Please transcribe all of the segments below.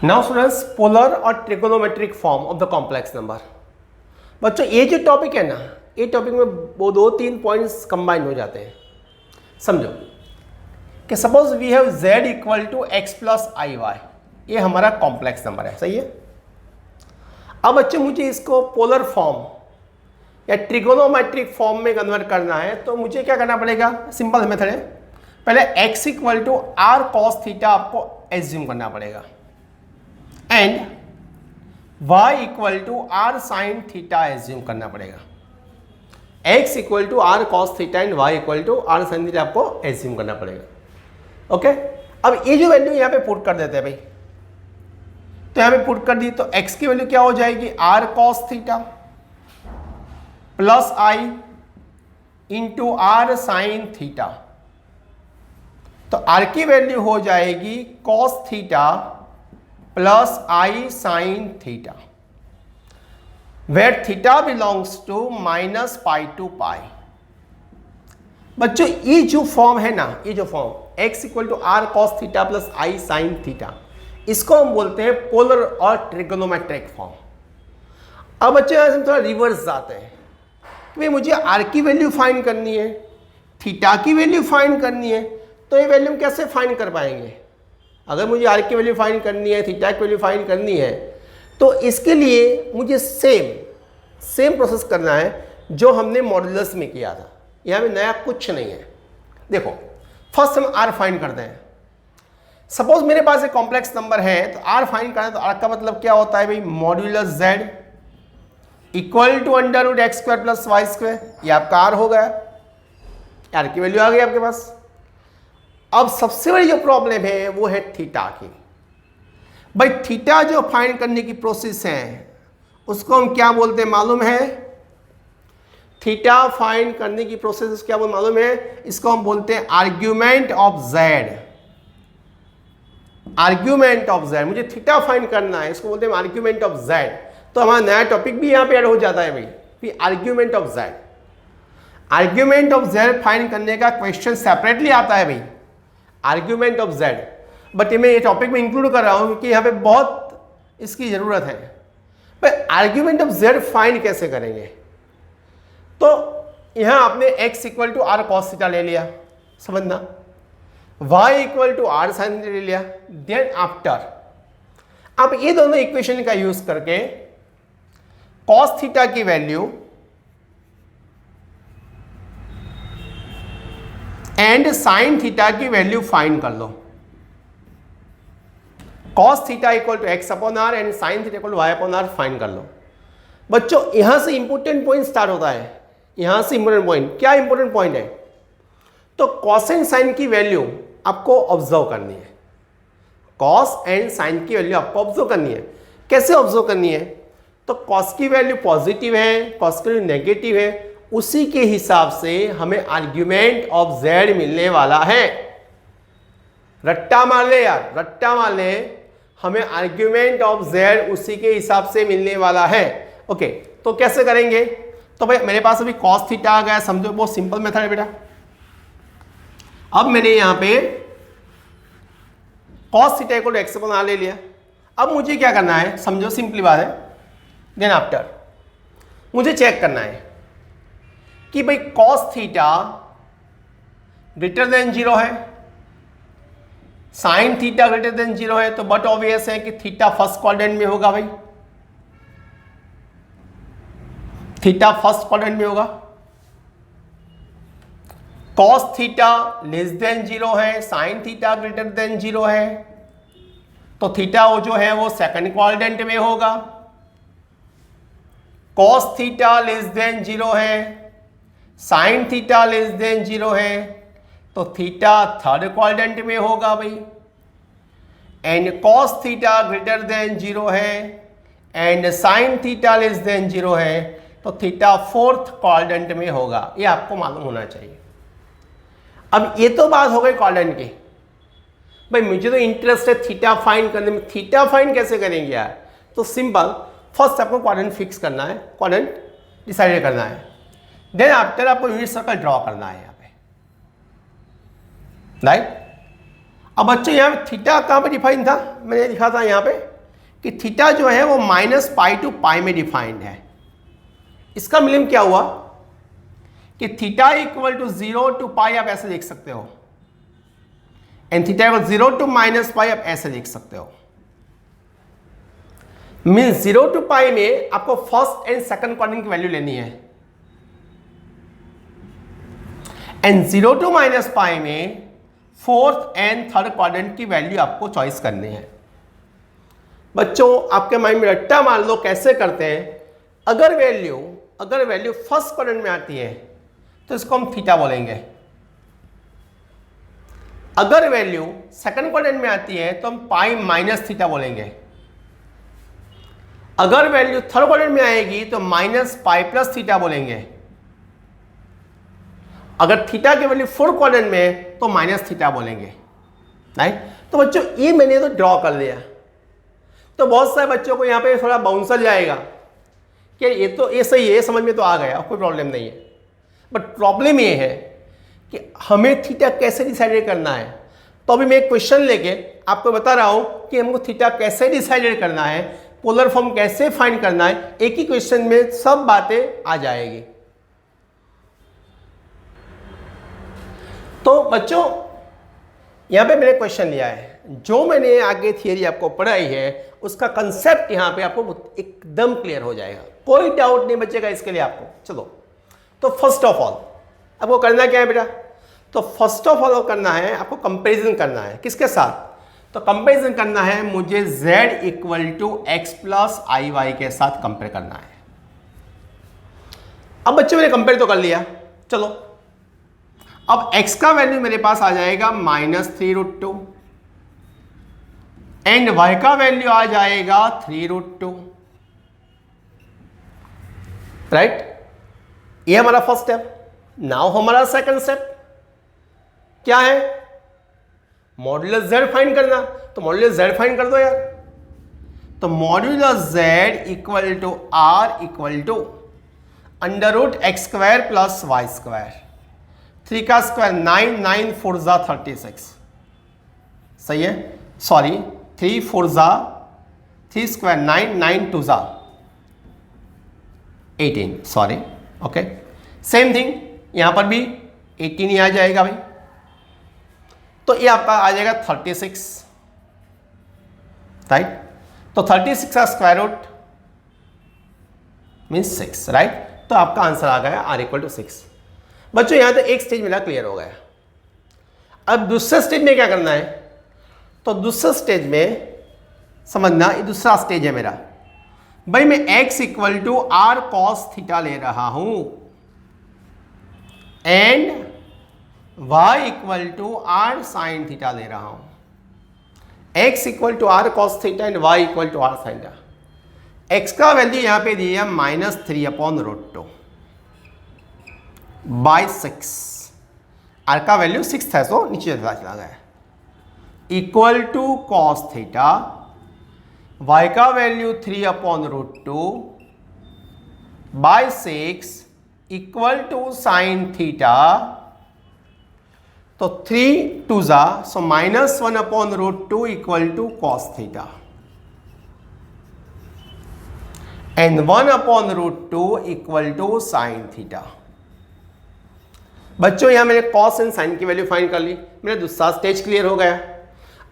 Now students, polar और trigonometric form of the complex number. बच्चों ये जो टॉपिक है ना, ये टॉपिक में वो 2-3 पॉइंट्स कंबाइन हो जाते हैं। समझो कि suppose we have z equal to x plus i y, ये हमारा कॉम्प्लेक्स नंबर है, सही है। अब बच्चे मुझे इसको पोलर फॉर्म या ट्रिगोनोमेट्रिक फॉर्म में कन्वर्ट करना है, तो मुझे क्या करना पड़ेगा? सिंपल मेथड है, पहले x equal to are cos theta आपको एज्यूम करना पड़ेगा and y equal to r sine theta assume करना पड़ेगा। x equal to are cos theta and y equal to r sine theta आपको एज्यूम करना पड़ेगा। ओके, अब ये जो वैल्यू यहाँ पे पुट कर देते हैं भाई, तो यहाँ पे पुट कर दी तो x की वैल्यू क्या हो जाएगी? R cos theta plus I into R sine theta, तो r की वैल्यू हो जाएगी cos theta plus I sine theta, where theta belongs to minus pi to pi. बच्चों ये जो फॉर्म है ना, ये जो form x equal to are cos theta plus I sine theta, इसको हम बोलते हैं पोलर और ट्रिगोनोमेट्रिक फॉर्म। अब बच्चे हम थोड़ा रिवर्स जाते हैं कि भाई मुझे r की वैल्यू फाइंड करनी है, थीटा की वैल्यू फाइंड करनी है, तो ये वैल्यू कैसे फाइंड कर पाएंगे? अगर मुझे r की वैल्यू फाइंड करनी है, थीटा की वैल्यू फाइंड करनी है, तो इसके लिए मुझे सेम प्रोसेस करना है जो हमने मॉड्यूलस में किया था। यहाँ में नया कुछ नहीं है। देखो, फर्स्ट हम r फाइंड करते हैं। सपोज मेरे पास एक कॉम्प्लेक्स नंबर है, तो r फाइंड करना है, तो r का मतलब क्या होता है भाई? Modulus z equal to under root x square plus y square, ये आपका r हो गया। r की वैल्यू आ गई आपके पास। अब सबसे बड़ी जो प्रॉब्लम है वो है थीटा की। भाई थीटा जो फाइंड करने की प्रोसेस है उसको हम क्या बोलते हैं मालूम है? थीटा फाइंड करने की प्रोसेस क्या बोलते मालूम है? इसको हम बोलते हैं argument of z। Argument of z, मुझे थीटा फाइंड करना है, इसको बोलते हैं आर्ग्यूमेंट ऑफ z। तो हमारा नया टॉपिक भी यहाँ पे ऐड हो जाता है भाई, argument of z। Argument of z find करने का क्वेश्चन सेपरेटली आता है भाई, आर्ग्यूमेंट ऑफ z, बट मैं ये टॉपिक में इंक्लूड कर रहा हूं क्योंकि यहाँ पे बहुत इसकी जरूरत है। भाई आर्ग्यूमेंट ऑफ z फाइंड कैसे करेंगे? तो यहां आपने x equal to are cos theta ले लिया, समझना, y equal to r sine theta ले लिया। देन आफ्टर आप ये दोनों इक्वेशन का यूज करके कॉस थीटा की वैल्यू एंड साइन थीटा की वैल्यू फाइंड कर लो। Cos theta equal to x upon R and sine theta equal to Y upon R find कर लो। बच्चों यहां से इंपोर्टेंट पॉइंट स्टार्ट होता है, यहां से इंपोर्टेंट पॉइंट, क्या इंपोर्टेंट पॉइंट है? तो कॉस एंड साइन की वैल्यू आपको ऑब्जर्व करनी है। कॉस एंड साइन की वैल्यू आपको ऑब्जर्व करनी है। कैसे ऑब्जर्व करनी है? तो कॉस की वैल्यू पॉजिटिव है, कॉस की वैल्यू नेगेटिव है, उसी के हिसाब से हमें आर्ग्यूमेंट ऑफ z मिलने वाला है। रट्टा मार ले यार, रट्टा मार ले, हमें आर्ग्यूमेंट ऑफ z उसी के हिसाब से मिलने वाला है। ओके, तो कैसे करेंगे? तो भाई मेरे पास अभी cos थीटा आ गया, समझो बहुत सिंपल मेथड है बेटा। अब मैंने यहां पे cos theta equal to x upon r ले लिया। अब मुझे क्या करना है? समझो सिंपली बात है। देन आफ्टर मुझे चेक करना है कि भाई cos थीटा ग्रेटर देन 0 है, साइन थीटा ग्रेटर देन 0 है, तो बट ऑब्वियस है कि थीटा फर्स्ट क्वाड्रेंट में होगा भाई, थीटा फर्स्ट क्वाड्रेंट में होगा। cos थीटा लेस देन 0 है, साइन थीटा ग्रेटर देन 0 है, तो थीटा वो जो है वो सेकंड क्वाड्रेंट में होगा। cos थीटा लेस देन 0 है, साइन थीटा लेस देन 0 है, तो थीटा थर्ड क्वाड्रेंट में होगा भाई। And cos theta greater than 0 है and sine theta less than 0 है, तो थीटा फोर्थ क्वाड्रेंट में होगा। ये आपको मालूम होना चाहिए। अब ये तो बात हो गई क्वाड्रेंट की। भाई मुझे तो इंटरेस्ट है थीटा फाइंड करने में। थीटा फाइंड कैसे करेंगे यार? तो सिंपल, फर्स्ट आपको क्वाड्रेंट फिक्स करना है, क्वाड्रेंट डिसाइड करना है। देन आफ्टर आपको यूनिट सर्कल ड्रॉ करना है यहाँ पे, राइट। अब बच्चों यहाँ पे थीटा कहाँ पे डिफाइन था? मैंने लिखा था यहाँ पे कि थीटा जो है वो -π to π में डिफाइंड है। इसका मतलब क्या हुआ कि थीटा इक्वल टू 0 to π आप ऐसे लिख सकते हो, एंड थीटा इक्वल 0 to -π आप ऐसे लिख सकते हो। मीन्स 0 to π में आपको फर्स्ट एंड सेकंड क्वाड्रेंट की वैल्यू लेनी है, एंड 0 to -π में फोर्थ एंड थर्ड क्वाड्रेंट की वैल्यू आपको चॉइस करनी है। बच्चों आपके माइंड में रट्टा मार लो, कैसे करते हैं। अगर वैल्यू फर्स्ट क्वाड्रेंट में आती है तो इसको हम थीटा बोलेंगे, अगर वैल्यू सेकंड क्वाड्रेंट में आती है तो हम पाई माइनस थीटा बोलेंगे, अगर वैल्यू थर्ड क्वाड्रेंट में आएगी तो -π प्लस थीटा बोलेंगे, अगर थीटा की वैल्यू फोर्थ क्वाड्रेंट में है तो माइनस थीटा बोलेंगे, राइट। तो बच्चों ये मैंने तो ड्रॉ कर लिया। तो बहुत सारे बच्चों को यहाँ पे थोड़ा बाउंसर जाएगा कि ये सही है, ये समझ में तो आ गया, कोई प्रॉब्लम नहीं है। बट प्रॉब्लम ये है कि हमें थीटा कैसे डिसाइडेड करना है। तो अभी मैं एक क्वेश्चन लेके आपको बता रहा हूँ कि हमको थीटा कैसे डिसाइडेड करना है, पोलर फॉर्म कैसे फाइंड करना है। एक ही क्वेश्चन में सब बातें आ जाएगी। तो बच्चों यहाँ पे मैंने क्वेश्चन लिया है, जो मैंने आगे थियरी आपको पढ़ाई है उसका कंसेप्ट यहाँ पे आपको एकदम क्लियर हो जाएगा, कोई डाउट नहीं बचेगा इसके लिए आपको। चलो, तो फर्स्ट ऑफ ऑल आपको करना क्या है बेटा, तो फर्स्ट ऑफ ऑल करना है आपको कंपैरिजन करना है। किसके साथ, तो कंपैरिजन करना है मुझे z equal to x plus i y के साथ कंपेयर करना है। अब बच्चों मैंने कंपेयर तो कर लिया, चलो अब x का वैल्यू मेरे पास आ जाएगा -3√2 एंड y का वैल्यू आ जाएगा 3√2, राइट। ये हमारा फर्स्ट स्टेप। नाउ हमारा सेकंड स्टेप क्या है, मॉड्यूलस z फाइंड करना। तो मॉड्यूलस z फाइंड कर दो यार। तो modulus z equal to r equal to √x² plus y²। 3 का स्क्वायर 9, 9 4 जा 36, सही है। सॉरी 3 4 जा 3 स्क्वायर 9, 9 2 जा 18, सॉरी, ओके। सेम थिंग यहां पर भी 18 ही आ जाएगा भाई। तो ये आपका आ जाएगा 36, राइट। तो 36 का स्क्वायर रूट मीन्स 6, राइट। तो आपका आंसर आ गया r इक्वल टू 6। बच्चों यहां तो एक स्टेज मेरा क्लियर हो गया। अब दूसरे स्टेज में क्या करना है, तो दूसरे स्टेज में समझना, ये दूसरा स्टेज है मेरा भाई। मैं x equal to r cos theta ले रहा हूं and y equal to r sin theta ले रहा हूं। x equal to r cos theta and y equal to r sin theta. x का वैल्यू यहां पे दिया -3/√2 बाई 6, r का वैल्यू 6 था तो नीचे चला गया, equal to cos theta, y का value 3/√2 by 6 equal to sin theta. तो 3 2 जा, so -1/√2 equal to cos theta and 1/√2 equal to sin theta. बच्चों यहां मैंने cos एंड sin की वैल्यू फाइंड कर ली, मेरा दूसरा स्टेज क्लियर हो गया।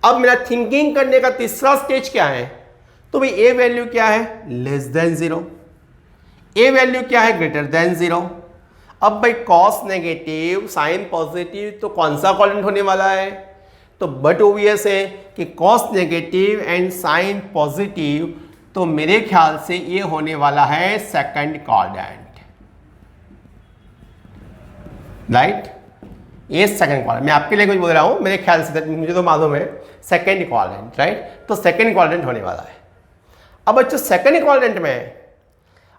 अब मेरा थिंकिंग करने का तीसरा स्टेज क्या है, तो भाई a वैल्यू क्या है, लेस देन 0, a वैल्यू क्या है, ग्रेटर देन 0। अब भाई cos नेगेटिव sin पॉजिटिव, तो कौन सा क्वाड्रेंट होने वाला है, तो बट ओबियस है कि cos negative and sin positive, तो मेरे ख्याल से ये होने वाला है सेकंड क्वाड्रेंट, राइट। ये सेकंड क्वाड्रेंट, मैं आपके लिए कुछ बोल रहा हूं, मेरे ख्याल से मुझे तो मालूम है सेकंड क्वाड्रेंट, राइट। तो सेकंड क्वाड्रेंट होने वाला है। अब बच्चों सेकंड क्वाड्रेंट में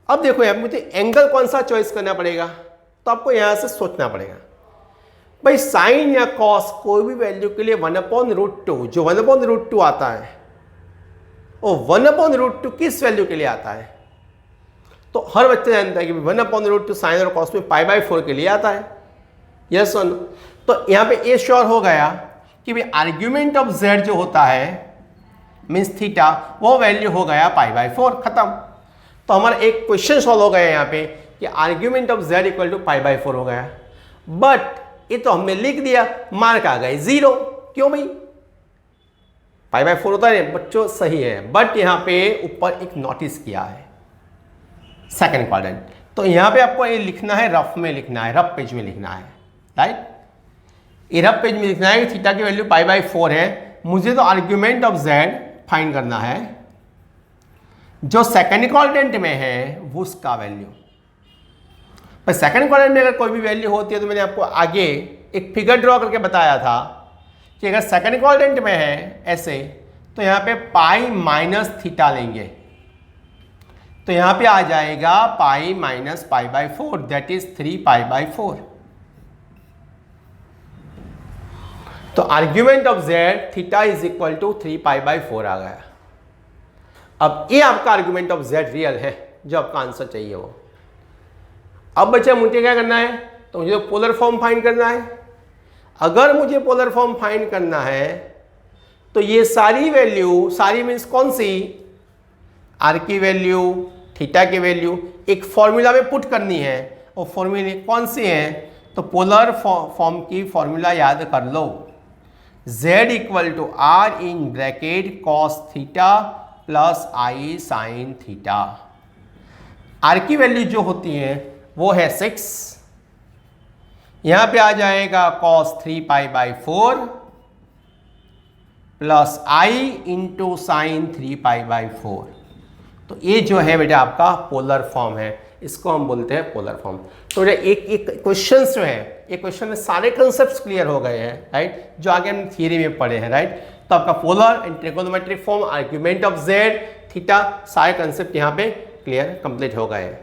अब देखो यार, मुझे एंगल कौन सा चॉइस करना पड़ेगा, तो आपको यहां से सोचना पड़ेगा भाई साइन या कॉस कोई भी वैल्यू के लिए 1/√2, जो 1/√2 आता है वो 1/√2 किस वैल्यू के लिए आता है, तो हर बच्चा जानता है कि 1/√2 साइन और कॉस में π/4 के लिए आता है, यस और नो। तो यहाँ पे ये श्योर हो गया कि भाई आर्ग्यूमेंट ऑफ z जो होता है मीन्स थीटा, वो वैल्यू हो गया π/4, खत्म। तो हमारा एक क्वेश्चन सॉल्व हो गया यहाँ पे कि argument of z equal to π/4 हो गया। बट ये तो हमने लिख दिया, मार्क आ गए 0। क्यों भाई? π/4 होता है बच्चों, सही है, बट यहाँ पे ऊपर एक नोटिस किया है, सेकंड क्वाड्रेंट। तो यहाँ पे आपको ये लिखना है, रफ में लिखना है, रफ पेज में लिखना है, राइट। ये रफ पेज में लिखना है कि थीटा की वैल्यू π/4 है। मुझे तो आर्ग्यूमेंट ऑफ z फाइंड करना है, जो सेकंड क्वाड्रेंट में है वो उसका वैल्यू। पर सेकंड क्वाड्रेंट में अगर कोई भी वैल्यू होती है तो मैंने आपको आगे एक फिगर ड्रॉ करके बताया था कि अगर सेकंड क्वाड्रेंट में है ऐसे, तो यहाँ पे पाई माइनस थीटा लेंगे, तो यहाँ पे आ जाएगा पाई माइनस π/4, दैट इज 3π/4। तो argument of z theta is equal to 3π/4 आ गया। अब ये आपका आर्ग्यूमेंट ऑफ z रियल है, जो आपका आंसर चाहिए वो। अब बच्चे मुझे क्या करना है, तो मुझे पोलर फॉर्म फाइंड करना है। अगर मुझे पोलर फॉर्म फाइंड करना है तो ये सारी वैल्यू, सारी मीन्स कौन सी, आर की वैल्यू, थीटा की वैल्यू एक फॉर्मूला में पुट करनी है। और फॉर्मूले कौन सी है, तो पोलर फॉर्म की फॉर्मूला याद कर लो, z equal to r in bracket cos theta plus I sine theta. R की वैल्यू जो होती है वो है 6, यहाँ पे आ जाएगा cos 3π/4 plus I into sine 3π/4। तो ये जो है बेटा आपका पोलर फॉर्म है, इसको हम बोलते हैं पोलर फॉर्म। तो एक एक क्वेश्चन जो है, एक क्वेश्चन में सारे कंसेप्ट्स क्लियर हो गए हैं, राइट, जो आगे हम थियरी में पढ़े हैं, राइट। तो आपका polar and trigonometric form, argument of z, theta, सारे कंसेप्ट यहाँ पे क्लियर कंप्लीट हो गए हैं।